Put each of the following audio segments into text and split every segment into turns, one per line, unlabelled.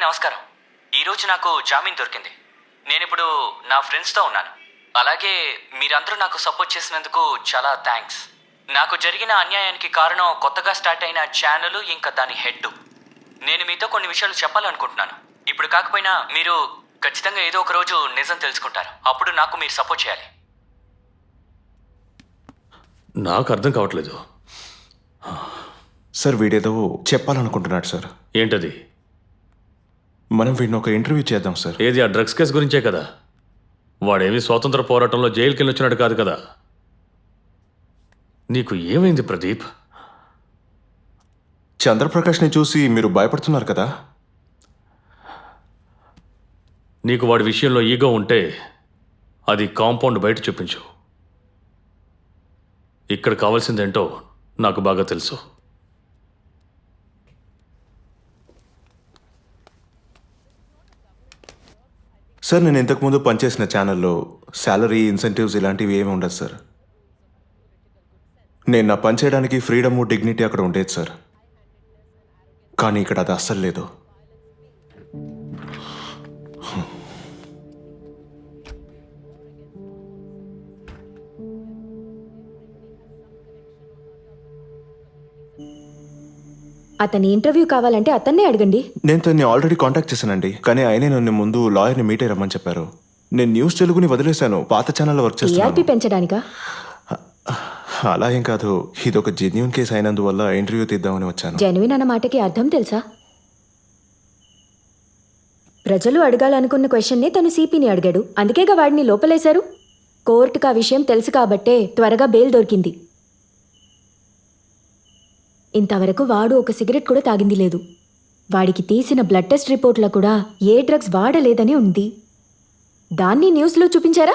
నమస్కారం. ఈరోజు నాకు జామీన్ దొరికింది. నేనిప్పుడు నా ఫ్రెండ్స్తో ఉన్నాను. అలాగే మీరందరూ నాకు సపోర్ట్ చేసినందుకు చాలా థ్యాంక్స్. నాకు జరిగిన అన్యాయానికి కారణం కొత్తగా స్టార్ట్ అయిన ఛానల్ ఇంకా దాని హెడ్. నేను మీతో కొన్ని విషయాలు చెప్పాలనుకుంటున్నాను. ఇప్పుడు కాకపోయినా మీరు ఖచ్చితంగా ఏదో ఒక రోజు నిజం తెలుసుకుంటారు. అప్పుడు నాకు మీరు సపోర్ట్ చేయాలి.
నాకు అర్థం కావట్లేదు.
సార్ వీడేదో చెప్పాలనుకుంటున్నాడు సార్.
ఏంటది?
మనం వీడిని ఒక ఇంటర్వ్యూ చేద్దాం సార్.
ఏది ఆ డ్రగ్స్ కేసు గురించే కదా? వాడేమి స్వాతంత్ర పోరాటంలో జైలుకి వెళ్ళి వచ్చినాడు కాదు కదా? నీకు ఏమైంది ప్రదీప్?
చంద్రప్రకాష్ని చూసి మీరు భయపడుతున్నారు కదా?
నీకు వాడి విషయంలో ఈగో ఉంటే అది కాంపౌండ్ బయట చూపించు. ఇక్కడ కావాల్సిందేంటో నాకు బాగా తెలుసు.
సార్ నేను ఇంతకుముందు పనిచేసిన ఛానల్లో శాలరీ, ఇన్సెంటివ్స్ ఇలాంటివి ఏమి ఉండదు సార్. నేను నా పని చేయడానికి ఫ్రీడము, డిగ్నిటీ అక్కడ ఉండేది సార్. కానీ ఇక్కడ అది అస్సలు లేదు.
అతని ఇంటర్వ్యూ కావాలంటే అతన్నే అడగండి.
నేను తన్ని ఆల్రెడీ కాంటాక్ట్ చేశానండి, కానీ ఆయనే నన్ను ముందు లాయర్ని మీట్ అయ్యి రమ్మని చెప్పారు. నేను న్యూస్ తెలుగుని వదిలేశాను, పాత ఛానల్లో వర్క్
టీఆర్పీ
చేస్తాను.
పెంచడానికా?
అలా ఏం కాదు, ఇది ఒక జెన్యూన్ కేసు అయినందువల్ల ఇంటర్వ్యూ తీద్దామని వచ్చాను.
జెన్యున్ అన్న మాటకి అర్థం తెలుసా? ప్రజలు అడగాలనుకున్న క్వశ్చన్ని తను సిపిని అడిగాడు, అందుకేగా వాడిని లోపలేశారు. కోర్టుకు ఆ విషయం తెలుసు కాబట్టే త్వరగా బెయిల్ దొరికింది. ఇంతవరకు వాడు ఒక సిగరెట్ కూడా తాగింది లేదు. వాడికి తీసిన బ్లడ్ టెస్ట్ రిపోర్ట్లో కూడా ఏ డ్రగ్స్ వాడలేదని ఉంది. దాన్ని న్యూస్లో చూపించారా?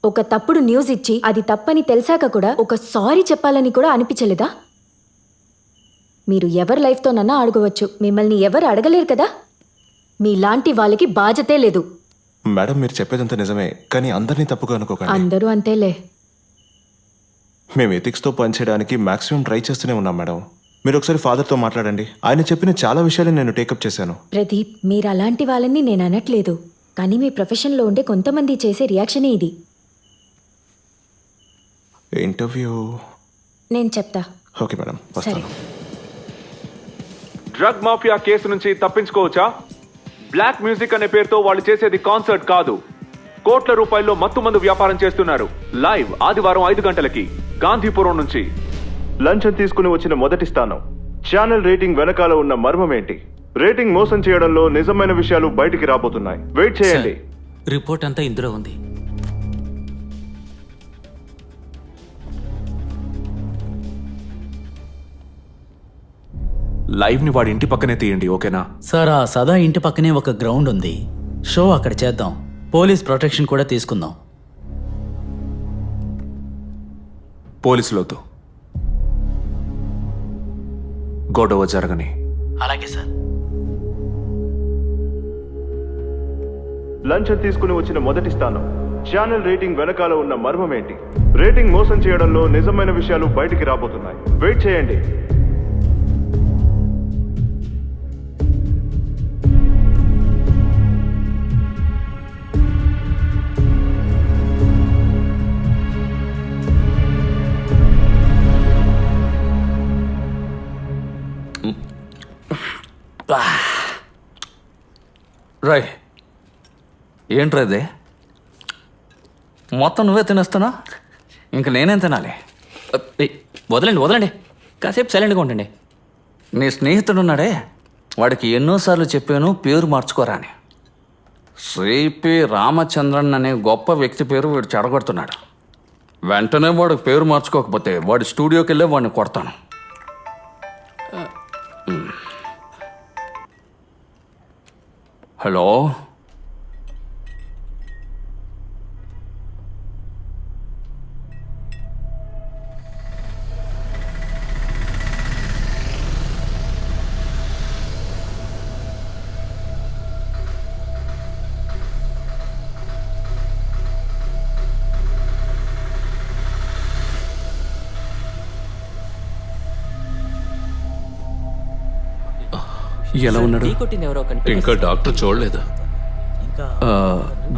ఒక తప్పుడు న్యూస్ ఇచ్చి అది తప్పని తెలిసాక కూడా ఒక సారీ చెప్పాలని కూడా అనిపించలేదా? మీరు ఎవరి లైఫ్తోనన్నా ఆడుకోవచ్చు, మిమ్మల్ని ఎవరు అడగలేరు కదా. మీలాంటి వాళ్ళకి బాధ్యతే లేదు.
మేడం మీరు చెప్పేదంతా నిజమే, కానీ అందరినీ తప్పుగా అనుకోకండి.
అందరూ అంతేలే.
మేము ఎథిక్స్తో పనిచేయడానికి మాక్సిమం ట్రై చేస్తూనే ఉన్నాం మేడం. మీరు ఒకసారి ఫాదర్తో మాట్లాడండి, ఆయన చెప్పిన చాలా విషయాలు నేను టేకప్ చేశాను.
ప్రదీప్, మీరు అలాంటి వాళ్ళని నేను అనట్లేదు, కానీ మీ ప్రొఫెషన్లో ఉండే కొంతమంది చేసే రియాక్షనే ఇది.
ఇంటర్వ్యూ
నేను చెప్తా.
ఓకే మేడం,
సరే.
వస్తాను.
డ్రగ్ మాఫియా కేసు నుంచి తప్పించుకోవచ్చా? బ్లాక్ మ్యూజిక్ అనే పేరుతో వాళ్ళు చేసేది కాన్సర్ట్ కాదు, కోట్ల రూపాయల్లో మత్తుమందు వ్యాపారం చేస్తున్నారు. లైవ్ ఆదివారం 5 గంటలకి గాంధీపురం నుంచి. లంచం తీసుకుని వచ్చిన మొదటి స్థానం. ఛానల్ రేటింగ్ వెనకాల ఉన్న మర్మం ఏంటి? రేటింగ్ మోసం చేయడంలో నిజమైన విషయాలు బయటికి రాబోతున్నాయి. వెయిట్ చేయండి.
రిపోర్ట్ అంతా ఇందులో ఉంది.
లైవ్ని వాడి ఇంటి పక్కనే తీయండి, ఓకేనా?
సార్, ఆ సదా ఇంటి పక్కనే ఒక గ్రౌండ్ ఉంది. షో అక్కడ చేద్దాం. పోలీస్ ప్రొటెక్షన్ కూడా తీసుకుందాం.
పోలీసులతో గొడవ జరగని.
అలాగే సార్.
లంచం తీసుకుని వచ్చిన మొదటి స్థానం. ఛానల్ రేటింగ్ వెనకాల ఉన్న మర్మం ఏంటి? రేటింగ్ మోసం చేయడంలో నిజమైన విషయాలు బయటికి రాబోతున్నాయి. వెయిట్ చేయండి.
రాయ్, ఏంట్రా ఇదే? మొత్తం నువ్వే తినేస్తున్నా, ఇంక నేనేం తినాలి?
వదలండి వదలండి, కాసేపు సైలెంట్గా ఉండండి.
నీ స్నేహితుడు ఉన్నాడే, వాడికి ఎన్నోసార్లు చెప్పాను పేరు మార్చుకోరా అని. శ్రీపి రామచంద్రన్ అనే గొప్ప వ్యక్తి పేరు వీడు చెడగొడుతున్నాడు. వెంటనే వాడికి పేరు మార్చుకోకపోతే వాడి స్టూడియోకి వెళ్ళి వాడిని కొడతాను. హలో, ఎలా ఉన్నాడు?
ఇంకా డాక్టర్ చూడలేదు.
ఆ,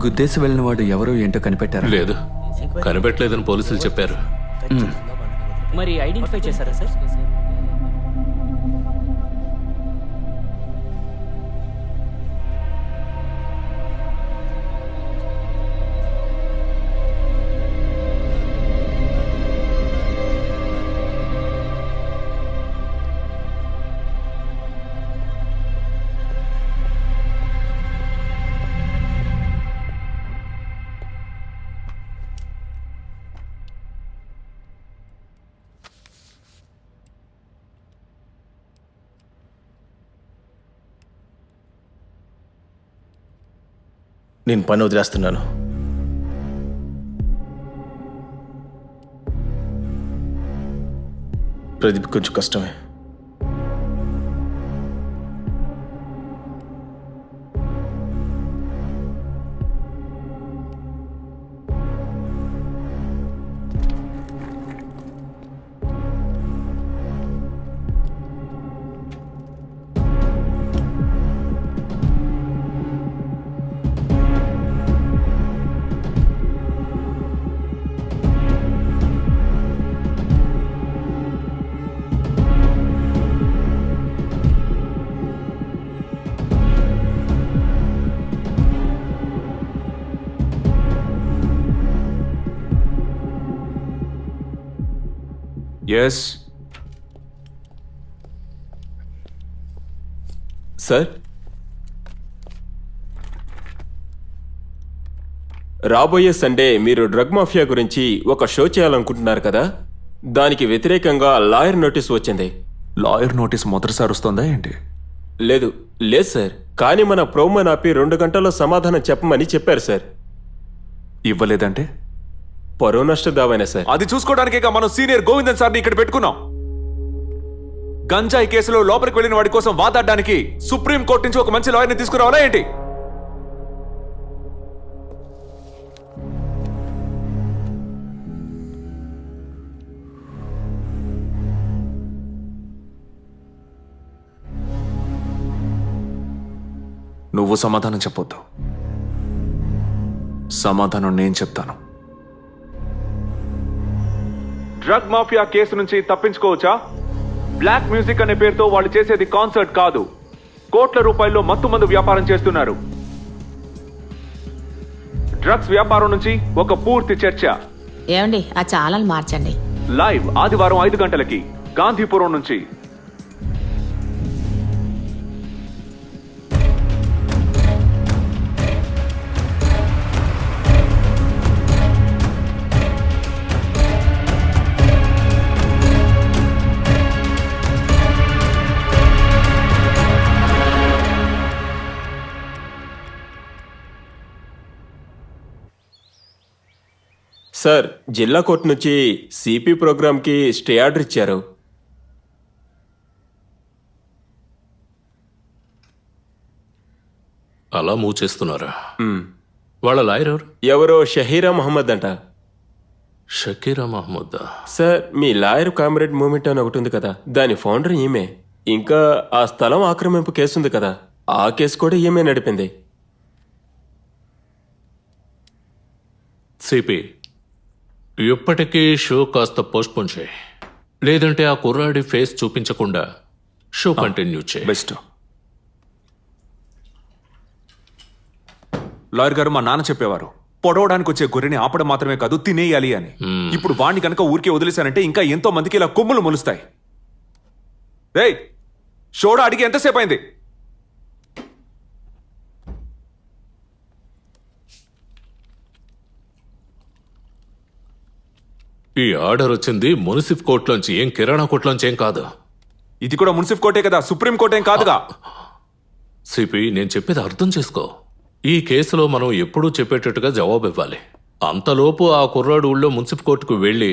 గుద్దేసి వెళ్ళిన వాడు ఎవరో ఏంటో కనిపెట్టారా?
లేదు, కనిపెట్టలేదని పోలీసులు చెప్పారు.
మరి ఐడెంటిఫై చేశారా సార్?
నేను పని వదిలేస్తున్నాను. ప్రదీప్ కొంచెం కష్టమే.
Yes sir.
రాబోయే సండే మీరు డ్రగ్ మాఫియా గురించి ఒక షో చేయాలనుకుంటున్నారు కదా, దానికి వ్యతిరేకంగా లాయర్ నోటీస్ వచ్చింది.
లాయర్ నోటీస్ మొదటిసారి వస్తుందా ఏంటి?
లేదు సార్, కానీ మన ప్రోమోన్ ఆపి 2 గంటల్లో సమాధానం చెప్పమని చెప్పారు సార్.
ఇవ్వలేదంటే
పరువు నష్ట దావైనా సార్.
అది చూసుకోవడానికే మనం సీనియర్ గోవిందన్ సార్ని ఇక్కడ పెట్టుకున్నాం. గంజాయి కేసులో లోపలికి వెళ్ళిన వాడి కోసం వాదాడడానికి సుప్రీం కోర్టు నుంచి ఒక మంచి లాయర్ని తీసుకురావాలా ఏంటి? నువ్వు సమాధానం చెప్పొద్దు, సమాధానం నేను చెప్తాను. డ్రగ్ మాఫియా కేసు నుంచి తప్పించుకోవచ్చా? బ్లాక్ మ్యూజిక్ అనే పేరుతో వాళ్ళు చేసేది కాన్సర్ట్ కాదు, కోట్ల రూపాయల్లో మత్తు మందు వ్యాపారం చేస్తున్నారు. డ్రగ్స్ వ్యాపారం నుంచి ఒక పూర్తి చర్చ.
ఏమండి ఆ ఛానల్ మార్చండి.
లైవ్ ఆదివారం 5 గంటలకి గాంధీపురం నుంచి.
సార్, జిల్లా కోర్టు నుంచి సిపి ప్రోగ్రామ్కి స్టే ఆర్డర్ ఇచ్చారు.
అలా మూవ్ చేస్తున్నారా? వాళ్ళ లాయర్ ఎవరు?
ఎవరో షహీరా మహమ్మద్ అంట.
షకీరా మహమ్మద్.
సార్, మీ లాయర్ కామ్రేడ్ మూవ్మెంట్ అని ఒకటి ఉంది కదా, దాని ఫౌండర్ ఈమె. ఇంకా ఆ స్థలం ఆక్రమింపు కేసు ఉంది కదా, ఆ కేసు కూడా ఈమె నడిపింది.
సిపి, ఇప్పటికీ షో కాస్త పోస్ట్పోన్ చేయి, లేదంటే ఆ కుర్రాడి ఫేస్ చూపించకుండా షో కంటిన్యూ చేయి.
బెస్ట్. లాయర్ గారు, మా నాన్న చెప్పేవారు పొడవడానికి వచ్చే గొర్రెని ఆపడం మాత్రమే కాదు తినేయాలి అని. ఇప్పుడు వాణ్ణి కనుక ఊరికే వదిలేశానంటే ఇంకా ఎంతో మందికి ఇలా కొమ్ములు మొలుస్తాయి. రేయ్, షోడా అడిగి ఎంతసేపు అయింది?
ఈ ఆర్డర్ వచ్చింది మున్సిఫ్ కోర్టులోంచి, ఏం కిరాణా కోర్టులోంచి ఏం కాదు.
ఇది కూడా మున్సిఫ్ కోర్టే కదా, సుప్రీం కోర్టు ఏం కాదుగా.
సిపి, నేను చెప్పేది అర్థం చేసుకో. ఈ కేసులో మనం ఎప్పుడూ చెప్పేటట్టుగా జవాబు ఇవ్వాలి. అంతలోపు ఆ కుర్రాడు ఊళ్ళో మున్సిఫ్ కోర్టుకు వెళ్ళి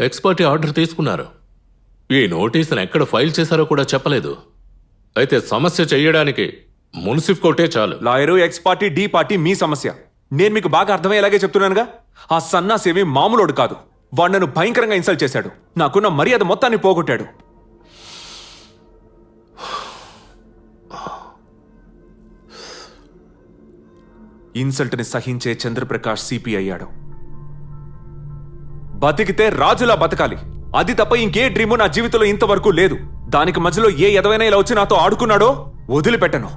ఎక్స్పర్టీ ఆర్డర్ తీసుకున్నారు. ఈ నోటీసును ఎక్కడ ఫైల్ చేశారో కూడా చెప్పలేదు. అయితే సమస్య చెయ్యడానికి మున్సిఫ్ కోర్టే చాలు.
Lawyer, ex parte, the party మీ సమస్య. నేను మీకు బాగా అర్థమయ్యేలాగే చెప్తున్నానుగా. ఆ సన్నాసేమి మామూలోడు కాదు. వాడు నన్ను భయంకరంగా ఇన్సల్ట్ చేశాడు. నాకున్న మర్యాద మొత్తాన్ని పోగొట్టాడు. ఇన్సల్ట్ని సహించే చంద్రప్రకాష్ సిపి అయ్యాడు. బతికితే రాజులా బతకాలి, అది తప్ప ఇంకే డ్రీము నా జీవితంలో ఇంతవరకు లేదు. దానికి మధ్యలో ఏ ఎదవైనా ఇలా వచ్చి నాతో ఆడుకున్నాడో వదిలిపెట్టను.